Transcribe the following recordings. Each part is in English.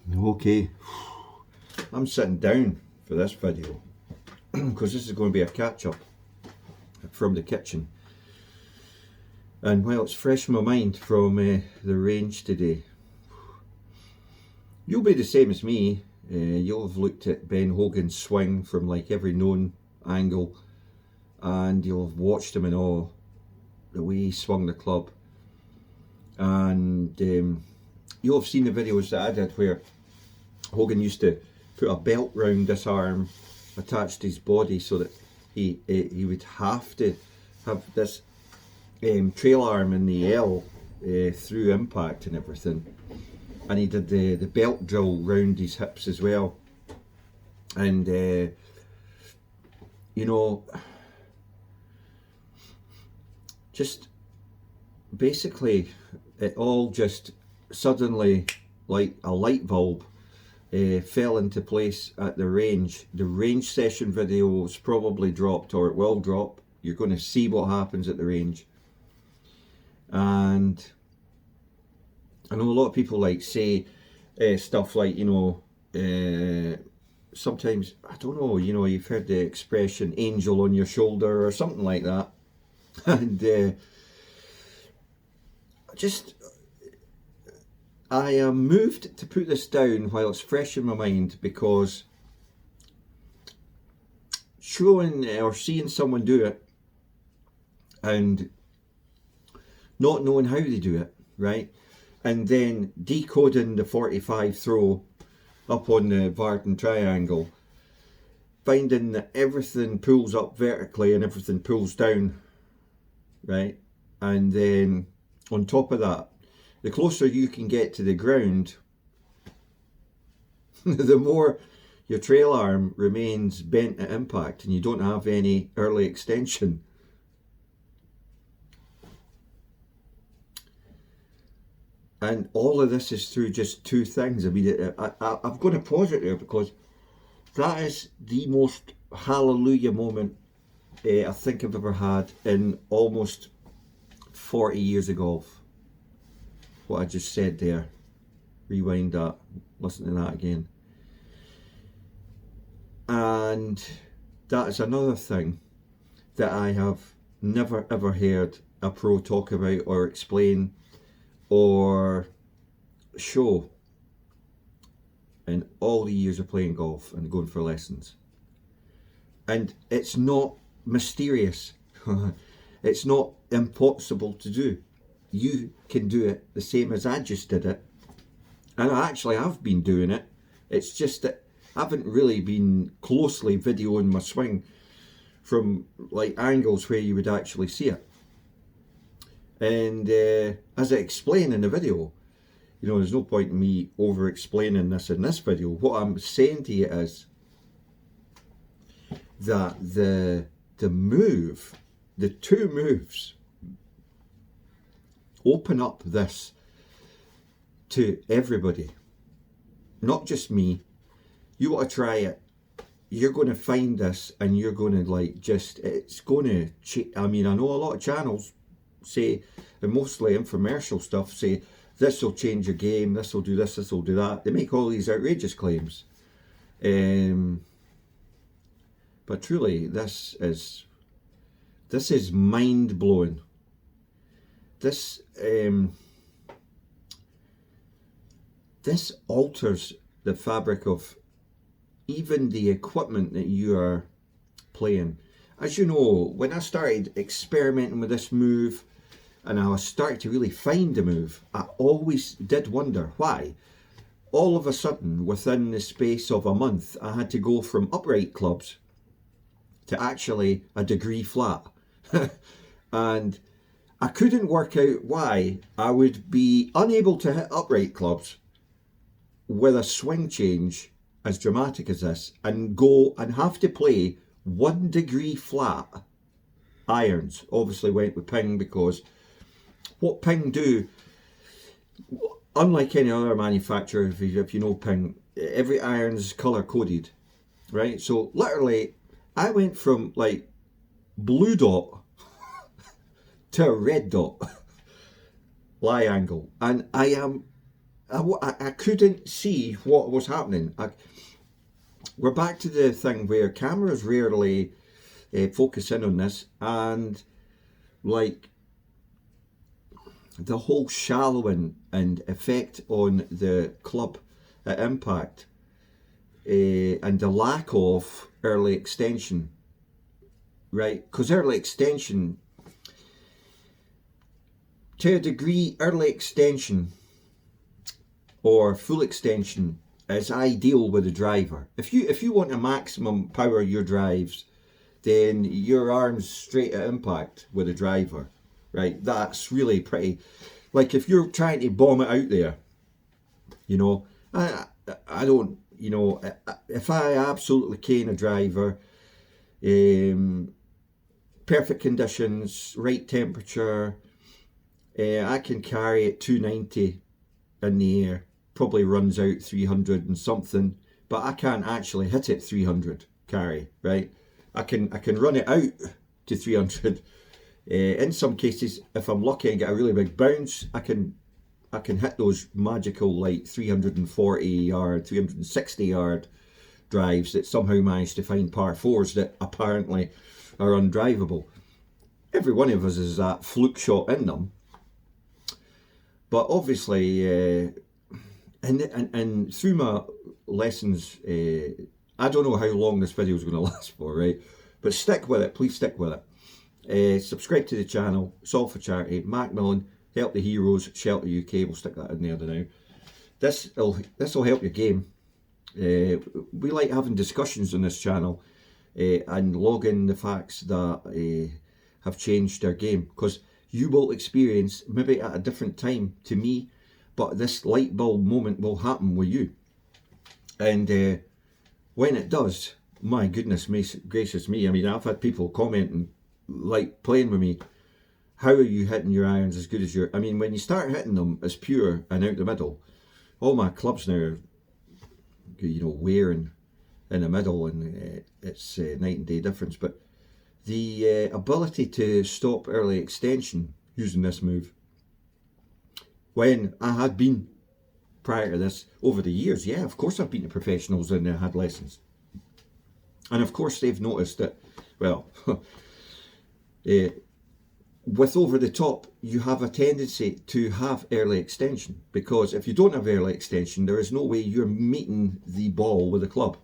Okay, I'm sitting down for this video because this is going to be a catch up from the kitchen. And while it's fresh in my mind from the range today, you'll be the same as me. You'll have looked at Ben Hogan's swing from like every known angle, and you'll have watched him in awe, the way he swung the club. And you'll have seen the videos that I did where Hogan used to put a belt round this arm attached to his body so that he would have to have this trail arm in the L through impact and everything. And he did the belt drill round his hips as well. And you know, just basically it all just suddenly, like a light bulb, fell into place at the range. The range session video is probably dropped, or it will drop. You're going to see what happens at the range. And I know a lot of people like say stuff like, you know, sometimes, I don't know, you know, you've heard the expression angel on your shoulder or something like that. And I am moved to put this down while it's fresh in my mind, because showing or seeing someone do it and not knowing how they do it, right? And then decoding the 45 throw up on the Varden triangle, finding that everything pulls up vertically and everything pulls down, right? And then on top of that, the closer you can get to the ground, the more your trail arm remains bent at impact and you don't have any early extension. And all of this is through just two things. I mean, I'm going to pause it there because that is the most hallelujah moment I think I've ever had in almost 40 years of golf. What I just said there. Rewind that, listen to that again. And that is another thing that I have never ever heard a pro talk about or explain or show in all the years of playing golf and going for lessons. And it's not mysterious. It's not impossible to do. You can do it the same as I just did it. And I actually have been doing it. It's just that I haven't really been closely videoing my swing from like angles where you would actually see it. And as I explain in the video, you know, there's no point in me over explaining this in this video. What I'm saying to you is that the move, the two moves, open up this to everybody, not just me. You want to try it, you're going to find this and you're going to like just, it's going to, I mean, I know a lot of channels say, and mostly infomercial stuff, say this will change your game, this will do this, this will do that. They make all these outrageous claims. But truly, this is mind-blowing. This alters the fabric of even the equipment that you are playing. As you know, when I started experimenting with this move and I was starting to really find the move, I always did wonder why. All of a sudden, within the space of a month, I had to go from upright clubs to actually a degree flat. And I couldn't work out why I would be unable to hit upright clubs with a swing change as dramatic as this and go and have to play 1 degree flat irons. Obviously went with Ping because what Ping do, unlike any other manufacturer, if you know Ping, every iron's colour coded, right? So literally I went from like blue dot to a red dot lie angle, and I am I couldn't see what was happening. We're back to the thing where cameras rarely focus in on this, and like the whole shallowing and effect on the club at Impact, and the lack of early extension, right? Because early extension, to a degree, early extension or full extension is ideal with the driver. If you want to maximum power your drives, then your arms straight at impact with a driver, right? That's really pretty. Like if you're trying to bomb it out there, you know, I don't, you know, if I absolutely cane a driver, perfect conditions, right temperature, I can carry it 290 in the air, probably runs out 300 and something, but I can't actually hit it 300 carry, right? I can run it out to 300. In some cases, if I'm lucky and get a really big bounce, I can hit those magical like 340 yard, 360 yard drives that somehow manage to find par fours that apparently are undrivable. Every one of us has that fluke shot in them. But obviously, and through my lessons, I don't know how long this video is going to last for, right? But stick with it, please stick with it. Subscribe to the channel, it's all for charity. Macmillan, Help the Heroes, Shelter UK, we'll stick that in there now. This'll help your game. We like having discussions on this channel and logging the facts that have changed their game, because you will experience, maybe at a different time to me, but this light bulb moment will happen with you. And when it does, my goodness gracious me, I mean, I've had people commenting, like playing with me, how are you hitting your irons as good as your... I mean, when you start hitting them as pure and out the middle, all my clubs now are, you know, wearing in the middle, and it's night and day difference. But the ability to stop early extension using this move, when I had been prior to this over the years, yeah, of course I've been to professionals and had lessons, and of course they've noticed that, well, with over the top, you have a tendency to have early extension, because if you don't have early extension, there is no way you're meeting the ball with the club,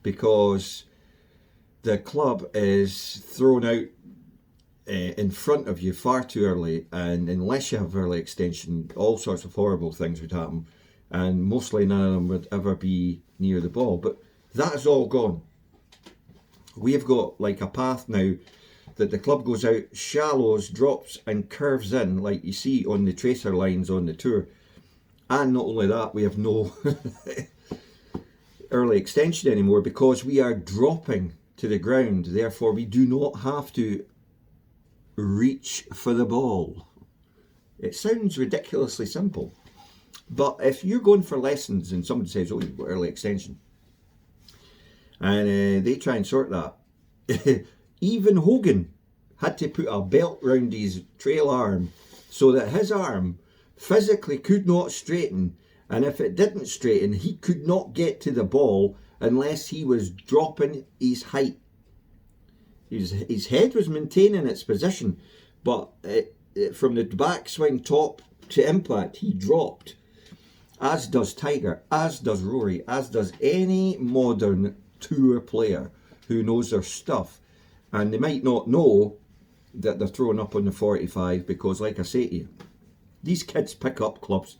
because the club is thrown out in front of you far too early, and unless you have early extension, all sorts of horrible things would happen, and mostly none of them would ever be near the ball. But that is all gone. We've got like a path now that the club goes out, shallows, drops and curves in, like you see on the tracer lines on the tour. And not only that, we have no early extension anymore, because we are dropping to the ground. Therefore, we do not have to reach for the ball. It sounds ridiculously simple, but if you're going for lessons and somebody says, oh, you've got early extension, and they try and sort that, even Hogan had to put a belt round his trail arm so that his arm physically could not straighten, and if it didn't straighten, he could not get to the ball unless he was dropping his height. His head was maintaining its position, but from the backswing top to impact, he dropped. As does Tiger, as does Rory, as does any modern tour player who knows their stuff. And they might not know that they're throwing up on the 45, because like I say to you, these kids pick up clubs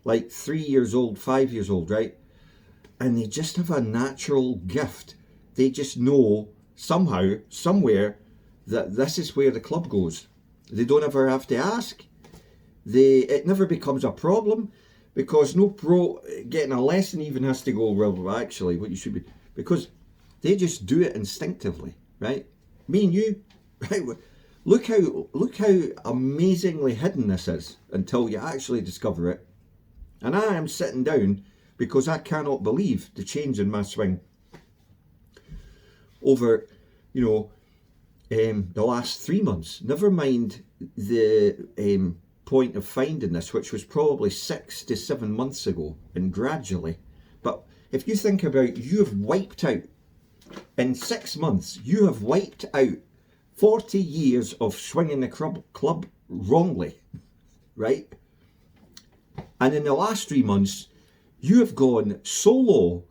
like 3 years old, 5 years old, right? And they just have a natural gift. They just know somehow, somewhere, that this is where the club goes. They don't ever have to ask. It never becomes a problem, because no pro getting a lesson even has to go, well, actually, what you should be, because they just do it instinctively, right? Me and you, right? Look how amazingly hidden this is until you actually discover it. And I am sitting down because I cannot believe the change in my swing over, you know, the last 3 months. Never mind the point of finding this, which was probably 6 to 7 months ago, and gradually. But if you think about, you have wiped out, in 6 months, you have wiped out 40 years of swinging the club wrongly, right? And in the last 3 months, you have gone so low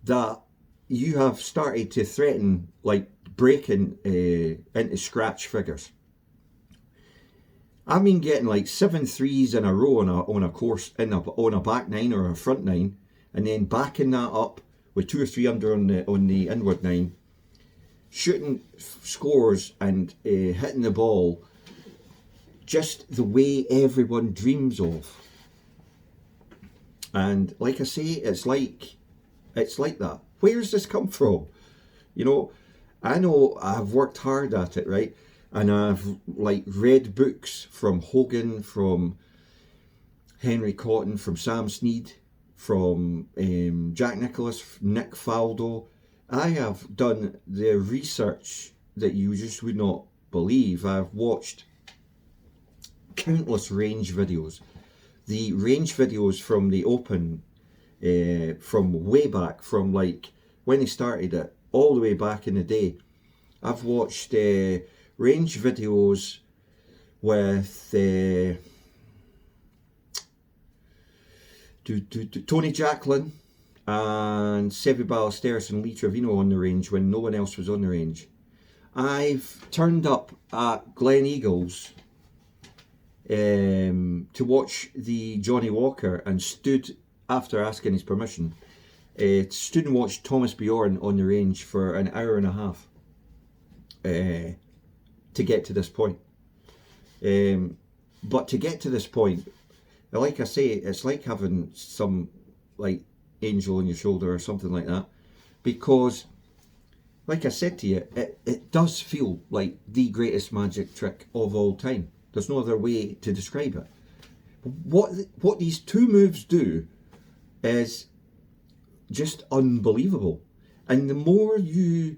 that you have started to threaten, like, breaking into scratch figures. I've been getting like 7 threes in a row on a course, on a back nine or a front nine, and then backing that up with 2 or 3 under on the inward nine, shooting scores and hitting the ball just the way everyone dreams of. And like I say, it's like that. Where's this come from? You know I've worked hard at it, right? And I've like read books from Hogan, from Henry Cotton, from Sam Snead, from Jack Nicklaus, Nick Faldo. I have done the research that you just would not believe. I've watched countless range videos. The range videos from the Open, from way back, from like when they started it, all the way back in the day. I've watched range videos with Tony Jacklin and Seve Ballesteros and Lee Trevino on the range when no one else was on the range. I've turned up at Glen Eagles to watch the Johnny Walker and stood, after asking his permission, stood and watched Thomas Bjorn on the range for an hour and a half to get to this point. But to get to this point, like I say, it's like having some like angel on your shoulder or something like that, because like I said to you, it does feel like the greatest magic trick of all time. There's no other way to describe it. What these two moves do is just unbelievable. And the more you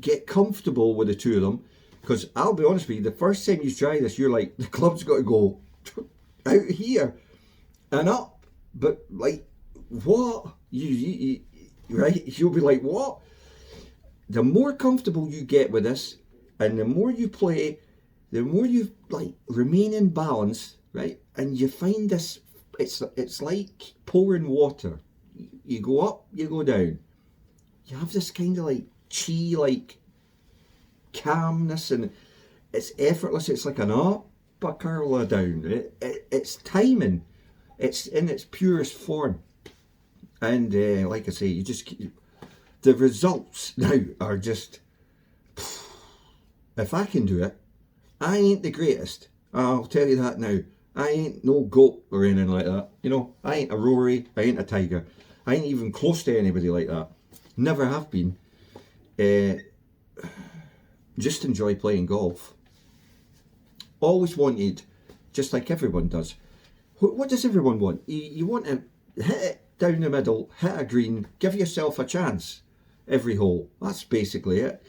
get comfortable with the two of them, because I'll be honest with you, the first time you try this, you're like, the club's got to go out here and up. But like, what? You right? You'll be like, what? The more comfortable you get with this, and the more you play, the more you like remain in balance, right? And you find this, it's like pouring water. You go up, you go down. You have this kind of like chi, like calmness, and it's effortless. It's like an up, a curl, a down. It's timing. It's in its purest form. And like I say, you just the results now are just. If I can do it, I ain't the greatest. I'll tell you that now. I ain't no goat or anything like that. You know, I ain't a Rory. I ain't a Tiger. I ain't even close to anybody like that. Never have been. Just enjoy playing golf. Always wanted, just like everyone does. What does everyone want? You want to hit it down the middle, hit a green, give yourself a chance every hole. That's basically it.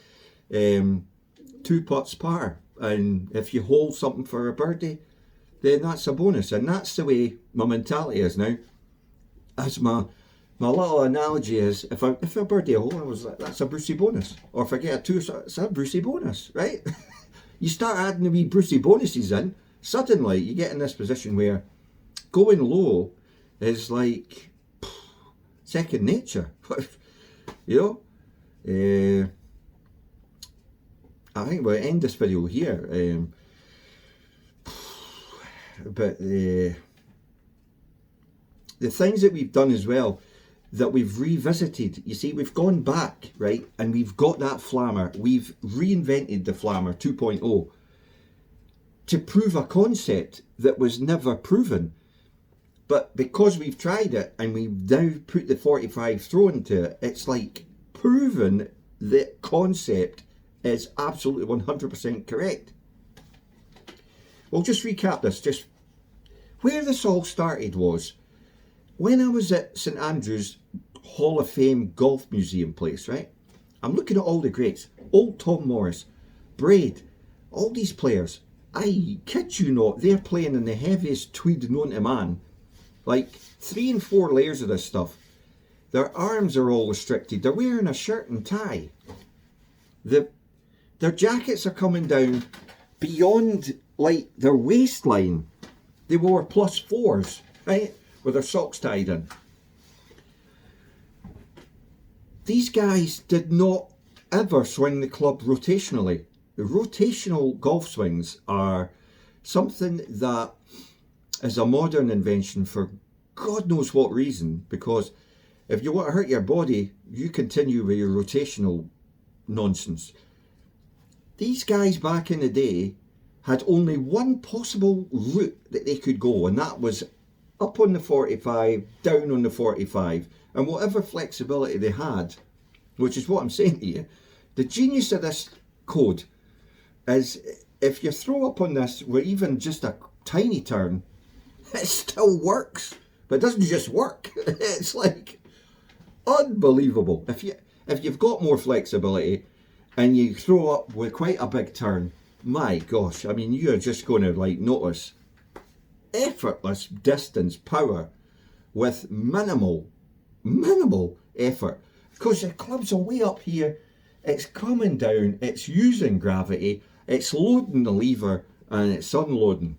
2 putts par. And if you hold something for a birdie, then that's a bonus. And that's the way my mentality is now. As my little analogy is, if I birdie a hole, I was like, that's a Brucey bonus. Or if I get a 2, it's a Brucey bonus, right? You start adding the wee Brucey bonuses in, suddenly you get in this position where going low is like second nature. You know? I think we'll end this video here. But the things that we've done as well, that we've revisited, you see, we've gone back, right, and we've got that Flammer, we've reinvented the Flammer 2.0 to prove a concept that was never proven. But because we've tried it and we've now put the 45 throw into it, it's like proven the concept is absolutely 100% correct. We'll just recap this. Just where this all started was when I was at St Andrews Hall of Fame Golf Museum place, right? I'm looking at all the greats, old Tom Morris, Braid, all these players, I kid you not, they're playing in the heaviest tweed known to man. Like 3 and 4 layers of this stuff. Their arms are all restricted. They're wearing a shirt and tie. Their jackets are coming down beyond like their waistline. They wore +4s, right? With their socks tied in. These guys did not ever swing the club rotationally. The rotational golf swings are something that is a modern invention for God knows what reason, because if you want to hurt your body, you continue with your rotational nonsense. These guys back in the day had only one possible route that they could go, and that was up on the 45, down on the 45, and whatever flexibility they had, which is what I'm saying to you, the genius of this code is if you throw up on this with even just a tiny turn, it still works. But it doesn't just work. It's like unbelievable. If you've got more flexibility and you throw up with quite a big turn, my gosh, I mean, you're just going to like notice effortless distance power with minimal effort, because the clubs are way up here, it's coming down, it's using gravity, it's loading the lever and it's unloading,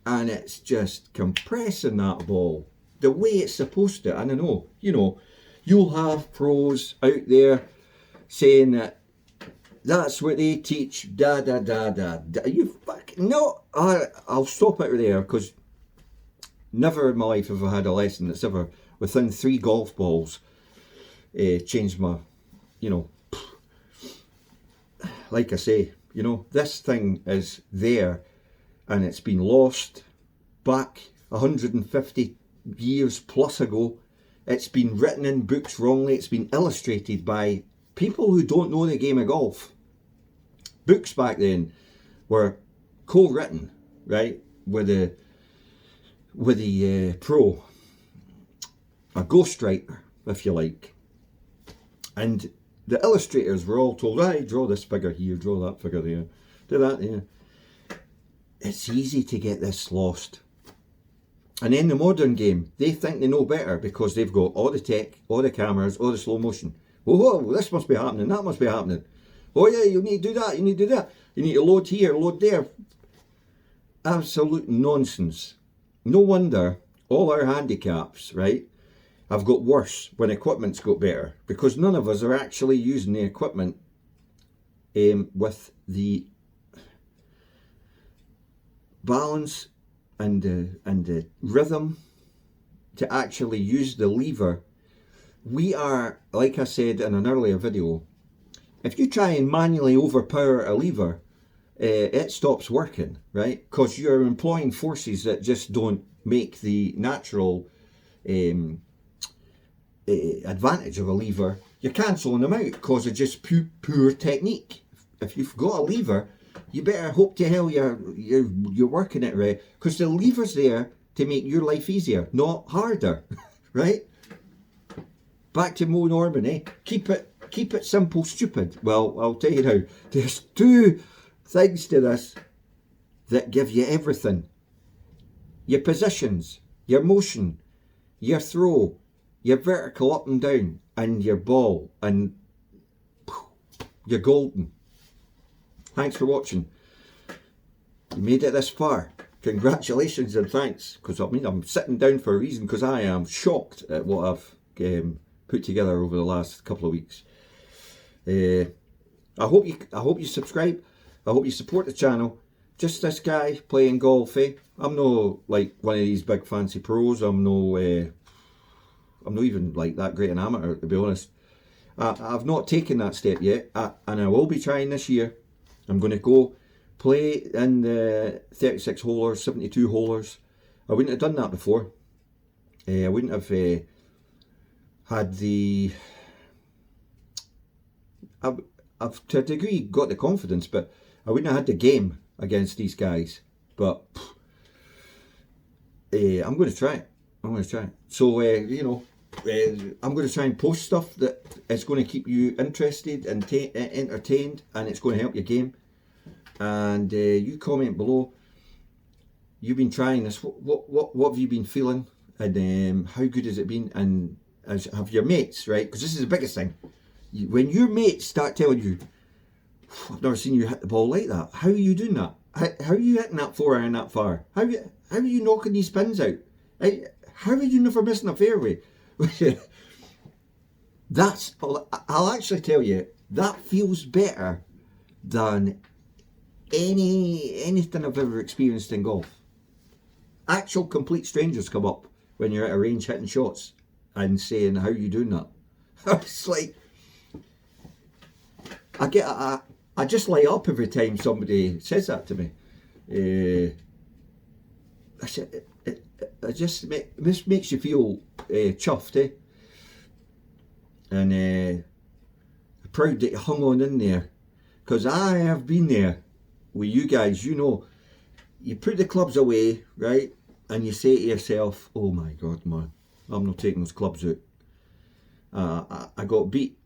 and it's just compressing that ball the way it's supposed to. And I know, you know, you'll have pros out there saying that that's what they teach, da da da da da. You fucking no, I'll stop it there, because never in my life have I had a lesson that's ever within 3 golf balls changed my, you know, like I say, you know, this thing is there and it's been lost back 150 years plus ago. It's been written in books wrongly. It's been illustrated by people who don't know the game of golf. Books back then were co-written, right, with the pro, a ghostwriter, if you like, and the illustrators were all told, right, draw this figure here, draw that figure there, do that there. It's easy to get this lost. And in the modern game, they think they know better because they've got all the tech, all the cameras, all the slow motion. Whoa, this must be happening, that must be happening. Oh yeah, you need to do that, you need to do that. You need to load here, load there. Absolute nonsense. No wonder all our handicaps, right, have got worse when equipment's got better, because none of us are actually using the equipment with the balance and the rhythm to actually use the lever. We are, like I said in an earlier video, if you try and manually overpower a lever, it stops working, right? Because you're employing forces that just don't make the natural advantage of a lever. You're cancelling them out because of just poor technique. If you've got a lever, you better hope to hell you're working it right, because the lever's there to make your life easier, not harder, right? Back to Mo Norman, eh? Keep it simple, stupid. Well, I'll tell you now, there's 2 things to this that give you everything. Your positions, your motion, your throw, your vertical up and down, and your ball, and you're golden. Thanks for watching. You made it this far. Congratulations and thanks, because I mean, I'm sitting down for a reason, because I am shocked at what I've put together over the last couple of weeks. I hope you subscribe. I hope you support the channel. Just this guy playing golf, eh? I'm no like one of these big fancy pros. I'm not even like that great an amateur, to be honest. I've not taken that step yet, and I will be trying this year. I'm going to go play in the 36 holers, 72 holers. I wouldn't have done that before. I wouldn't have had the... I've to a degree got the confidence, but I wouldn't have had the game against these guys. But I'm going to try it. I'm going to try it. So, you know, I'm going to try and post stuff that is going to keep you interested and entertained, and it's going to help your game. and you comment below. You've been trying this. What have you been feeling, and how good has it been? And have your mates, right? Because this is the biggest thing. When your mates start telling you, "I've never seen you hit the ball like that. How are you doing that? How are you hitting that 4-iron that far? How are you knocking these pins out? How are you never missing a fairway?" I'll actually tell you, that feels better than anything I've ever experienced in golf. Actual complete strangers come up when you're at a range hitting shots and saying, "How are you doing that?" It's like, I just light up every time somebody says that to me. This makes you feel chuffed, eh? And proud that you hung on in there, because I have been there with you guys. You know, you put the clubs away, right, and you say to yourself, "Oh my God, man, I'm not taking those clubs out." I got beat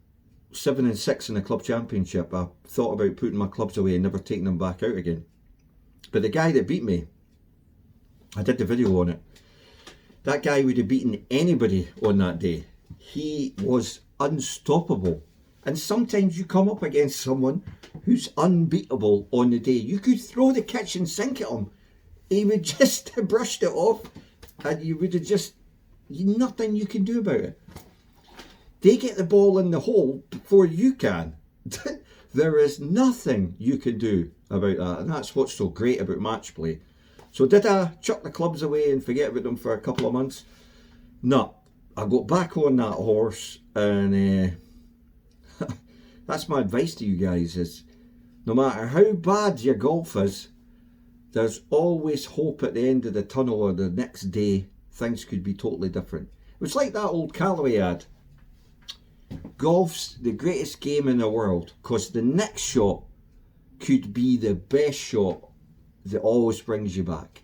7-6 in the club championship. I thought about putting my clubs away and never taking them back out again. But the guy that beat me, I did the video on it. That guy would have beaten anybody on that day. He was unstoppable. And sometimes you come up against someone who's unbeatable on the day. You could throw the kitchen sink at him. He would just have brushed it off, and you would have just, nothing you can do about it. They get the ball in the hole before you can. There is nothing you can do about that. And that's what's so great about match play. So did I chuck the clubs away and forget about them for a couple of months? No. I got back on that horse, and that's my advice to you guys, is no matter how bad your golf is, there's always hope at the end of the tunnel, or the next day things could be totally different. It was like that old Callaway ad. Golf's the greatest game in the world, because the next shot could be the best shot that always brings you back.